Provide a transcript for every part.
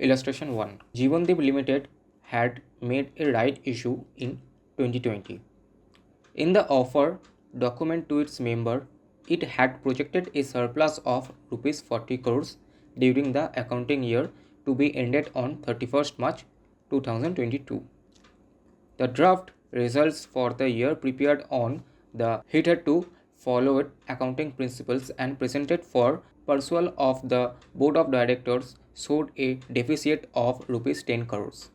Illustration 1. Jeevandeep Limited had made a right issue in 2020. In the offer document to its member, it had projected a surplus of Rs 40 crores during the accounting year to be ended on 31st March 2022. The draft results for the year prepared on the hitherto followed accounting principles and presented for perusal of the Board of Directors showed a deficit of Rs 10 crores.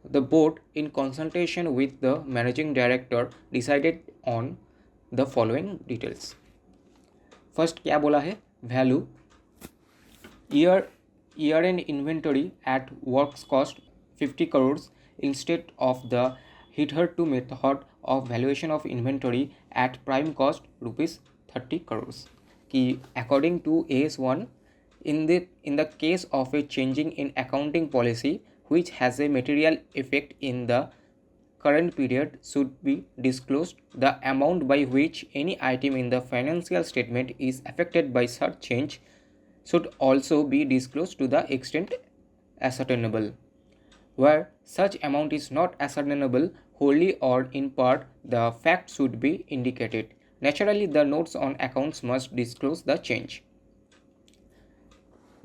The board, in consultation with the managing director, decided on the following details. First क्या बोला है? Value year-end inventory at works cost 50 crores instead of the hitherto method of valuation of inventory at prime cost rupees 30 crores. कि according to AS1, in the case of a changing in accounting policy which has a material effect in the current period should be disclosed. The amount by which any item in the financial statement is affected by such change should also be disclosed to the extent ascertainable. Where such amount is not ascertainable wholly or in part, the fact should be indicated. Naturally, the notes on accounts must disclose the change.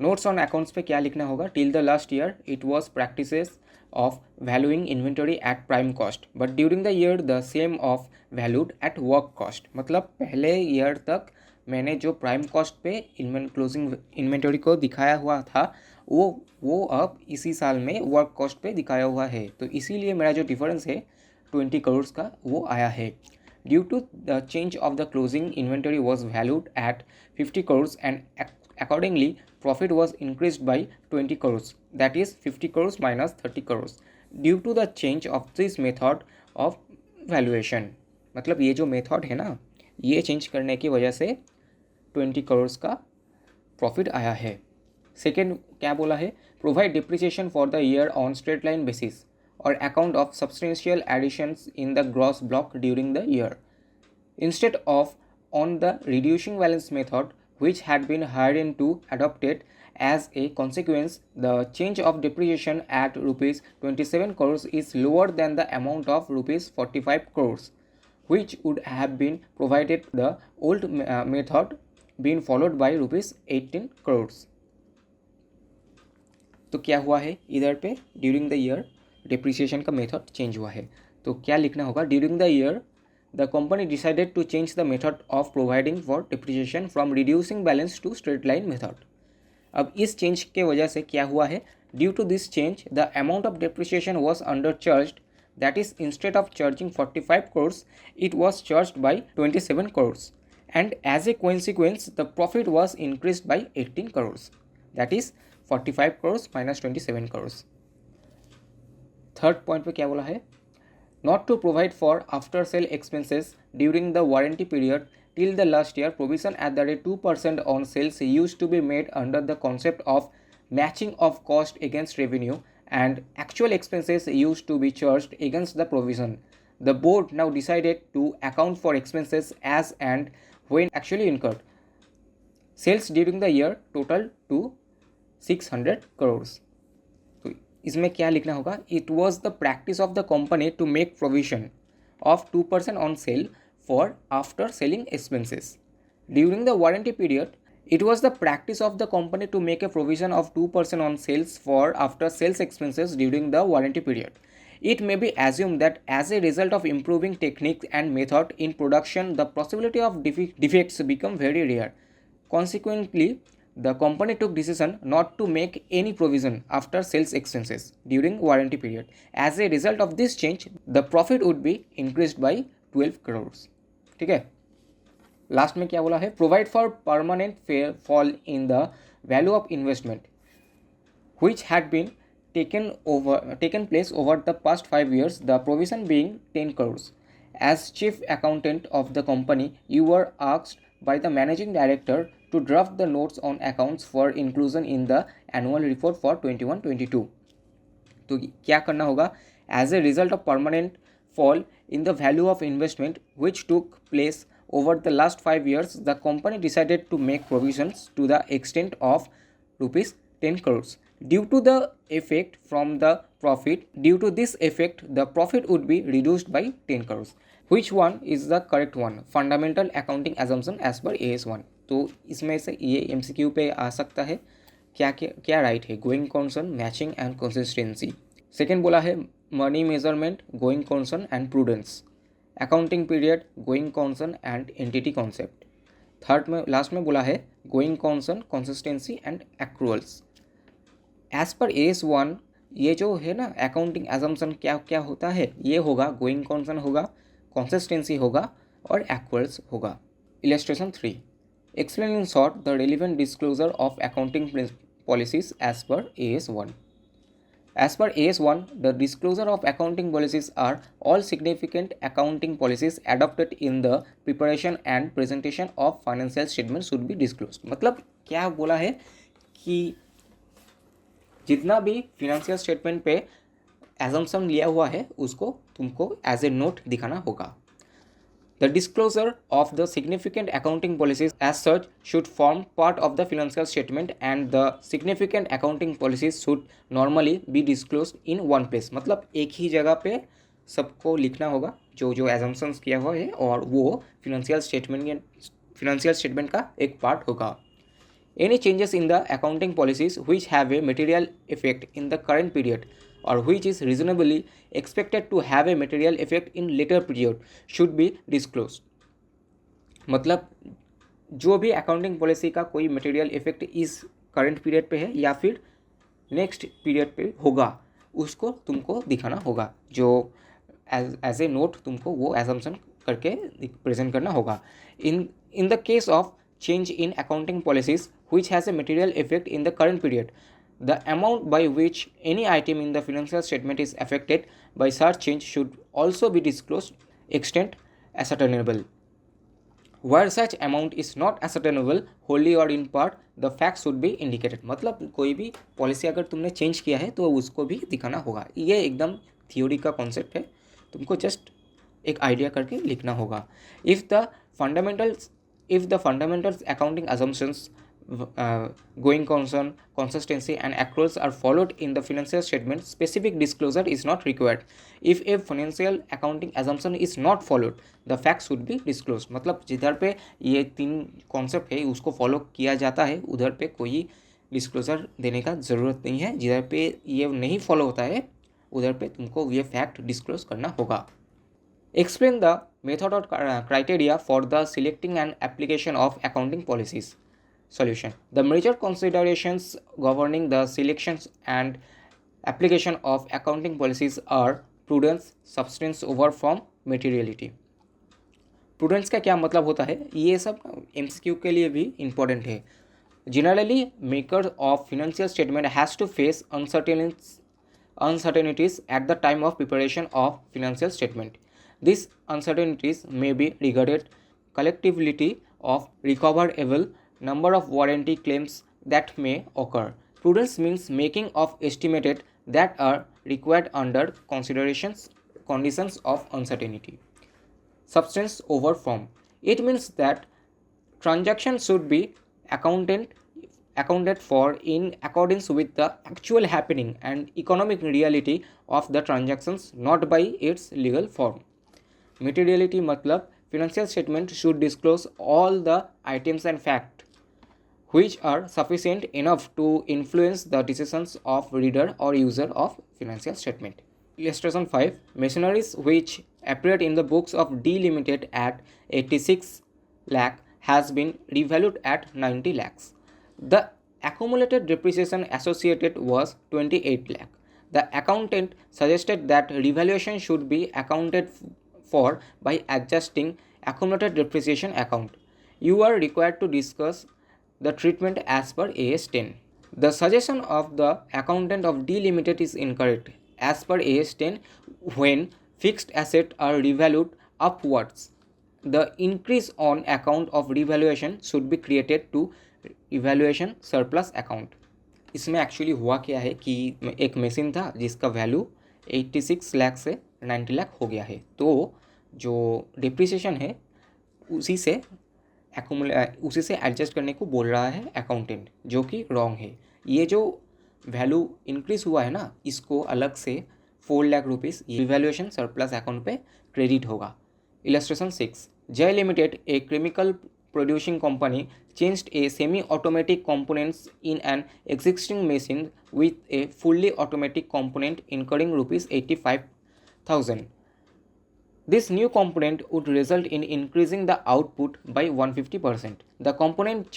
Notes on accounts पे क्या लिखना होगा? Till the last year it was practices of valuing inventory at prime cost but during the year the same of valued at work cost. मतलब पहले year तक मैंने जो prime cost पे क्लोजिंग इन्वेंटरी को दिखाया हुआ था वो अब इसी साल में वर्क कॉस्ट पे दिखाया हुआ है. तो इसीलिए मेरा जो डिफरेंस है 20 करोड़ का वो आया है. Due to the change of the closing inventory was valued at 50 crore and accordingly profit was increased by 20 crores, that is 50 crores minus 30 crores due to the change of this method of valuation. मतलब ये जो method है ना, ये change करने की वजह से 20 करोड़ का प्रॉफिट आया है. सेकेंड क्या बोला है? Provide depreciation for the year on straight line basis और account of substantial additions in the gross block during the year instead of on the reducing balance method which had been herein to adopted. As a consequence, the change of depreciation at rupees 27 crores is lower than the amount of rupees 45 crores which would have been provided the old method being followed by rupees 18 crores. तो क्या हुआ है इधर पे? During the year depreciation का method change हुआ है. तो क्या लिखना होगा? During the year the company decided to change the method of providing for depreciation from reducing balance to straight line method. अब इस चेंज के वजह से क्या हुआ है? Due to this change, the amount of depreciation was undercharged. That is, instead of charging 45 crores, it was charged by 27 crores. And as a consequence, the profit was increased by 18 crores. That is 45 crores minus 27 crores. Third point पे क्या बोला है? Not to provide for after sale expenses during the warranty period till the last year, provision at the rate 2% on sales used to be made under the concept of matching of cost against revenue, and actual expenses used to be charged against the provision. The board now decided to account for expenses as and when actually incurred. Sales during the year totaled to 600 crores. इसमें क्या लिखना होगा? It was the practice of the company to make provision of 2% on sale for after selling expenses during the warranty period. It was the practice of the company to make a provision of 2% on sales for after sales expenses during the warranty period. It may be assumed that as a result of improving techniques and method in production, the possibility of defects become very rare. Consequently, the company took decision not to make any provision after sales expenses during warranty period. As a result of this change, the profit would be increased by 12 crores. ठीक है. Last में क्या बोला है? Provide for permanent fall in the value of investment which had been taken place over the past 5 years, the provision being 10 crores. As chief accountant of the company, you were asked by the managing director to draft the notes on accounts for inclusion in the annual report for 21-22. तो क्या करना होगा? As a result of permanent fall in the value of investment which took place over the last 5 years, the company decided to make provisions to the extent of rupees 10 crores. Due to the effect from the profit, due to this effect, the profit would be reduced by 10 crores. Which one is the correct one? Fundamental accounting assumption as per AS1. तो इसमें से ये MCQ पे आ सकता है। क्या क्या क्या राइट है? Going concern, matching and consistency. Second बोला है money measurement, going concern and prudence. Accounting period, going concern and entity concept. Third में लास्ट में बोला है going concern, consistency and accruals. As per AS1 ये जो है ना अकाउंटिंग एजम्पशन क्या क्या होता है, ये होगा गोइंग कॉन्सर्न होगा, कंसिस्टेंसी होगा और एक्रूअल्स होगा। Illustration 3, explain in short the relevant disclosure of accounting policies as per AS1. As per AS1, the disclosure of accounting policies are all significant accounting policies adopted in the preparation and presentation of financial statements should be disclosed. मतलब क्या बोला है कि जितना भी financial statement पे assumption लिया हुआ है उसको तुमको एज ए नोट दिखाना होगा। The disclosure of the significant accounting policies as such should form part of the financial statement and the significant accounting policies should normally be disclosed in one place. मतलब एक ही जगह पे सबको लिखना होगा जो जो assumptions किया हुआ है और वो financial statement का एक part होगा। Any changes in the accounting policies which have a material effect in the current period or which is reasonably expected to have a material effect in later period should be disclosed. मतलब जो भी accounting policy का कोई material effect इस current period पे है या फिर नेक्स्ट पीरियड पे होगा उसको तुमको दिखाना होगा, जो एज ए नोट तुमको वो एजम्पशन करके प्रेजेंट करना होगा। In the case of change in accounting policies which has a material effect in the current period, the amount by which any item in the financial statement is affected by such change should also be disclosed, extent ascertainable. Where such amount is not ascertainable wholly or in part, the facts should be indicated. मतलब कोई भी policy अगर तुमने change किया है तो उसको भी दिखाना होगा। ये एकदम थियोरी का कॉन्सेप्ट है, तुमको जस्ट एक आइडिया करके लिखना होगा। If the fundamentals accounting assumptions, going concern, consistency and accruals are followed in the financial statement, specific disclosure is not required. If a financial accounting assumption is not followed, the facts should be disclosed. मतलब जिधर पे ये 3 concept है उसको follow किया जाता है उधर पे कोई डिस्क्लोजर देने का ज़रूरत नहीं है। जिधर पे ये नहीं फॉलो होता है उधर पे तुमको ये फैक्ट डिस्क्लोज करना होगा। Explain the method or criteria for the selecting and application of accounting policies. Solution. The major considerations governing the selections and application of accounting policies are prudence, substance over form, materiality. Prudence का क्या मतलब होता है, ये सब MCQ के लिए भी important है। Generally, maker of financial statement has to face uncertainties at the time of preparation of financial statement. These uncertainties may be regarded collectivity of recoverable number of warranty claims that may occur. Prudence means making of estimated that are required under conditions of uncertainty. Substance over form. It means that transactions should be accounted for in accordance with the actual happening and economic reality of the transactions, not by its legal form. Materiality मतलब financial statement should disclose all the items and facts which are sufficient enough to influence the decisions of reader or user of financial statement. Illustration 5. Machineries which appeared in the books of D Limited at 86 lakh has been revalued at 90 lakhs. The accumulated depreciation associated was 28 lakh. The accountant suggested that revaluation should be accounted for by adjusting accumulated depreciation account. You are required to discuss the treatment as per AS10. The suggestion of the accountant of D Limited is incorrect. As per AS10, when fixed assets are revalued upwards, the increase on account of revaluation should be created to evaluation surplus account. इसमें actually हुआ क्या है कि एक machine था जिसका value 86 lakh से 90 लाख हो गया है, तो जो डिप्रिसिएशन है उसी से एडजस्ट करने को बोल रहा है अकाउंटेंट, जो कि रॉन्ग है। ये जो वैल्यू इंक्रीज हुआ है ना, इसको अलग से 4 lakh rupees revaluation surplus account पे क्रेडिट होगा। इलस्ट्रेशन 6, जय limited, a chemical producing company, changed a semi-automatic components in an existing machine with a fully automatic component incurring rupees 85,000. This new component would result in increasing the output by 150%. The component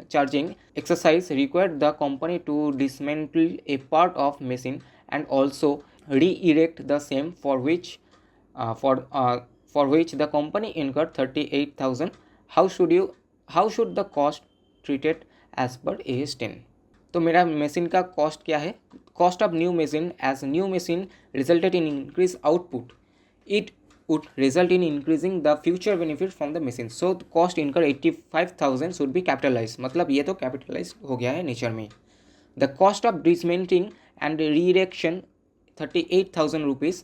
charging exercise required the company to dismantle a part of machine and also re-erect the same, for which the company incurred 38,000. How should the cost treated as per AS 10? तो मेरा machine का cost क्या है? Cost of new machine, as new machine resulted in increase output, it would result in increasing the future benefit from the machine. So cost incur 85,000 should be capitalized. मतलब ये तो capitalise हो गया है nature में. The cost of dismantling and re-erection 38,000 rupees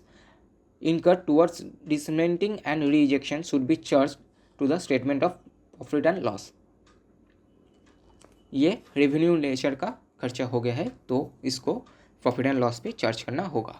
incurred towards dismantling and re-erection should be charged to the statement of profit and loss. ये revenue nature का खर्चा हो गया है, तो इसको प्रॉफिट एंड लॉस पे चार्ज करना होगा.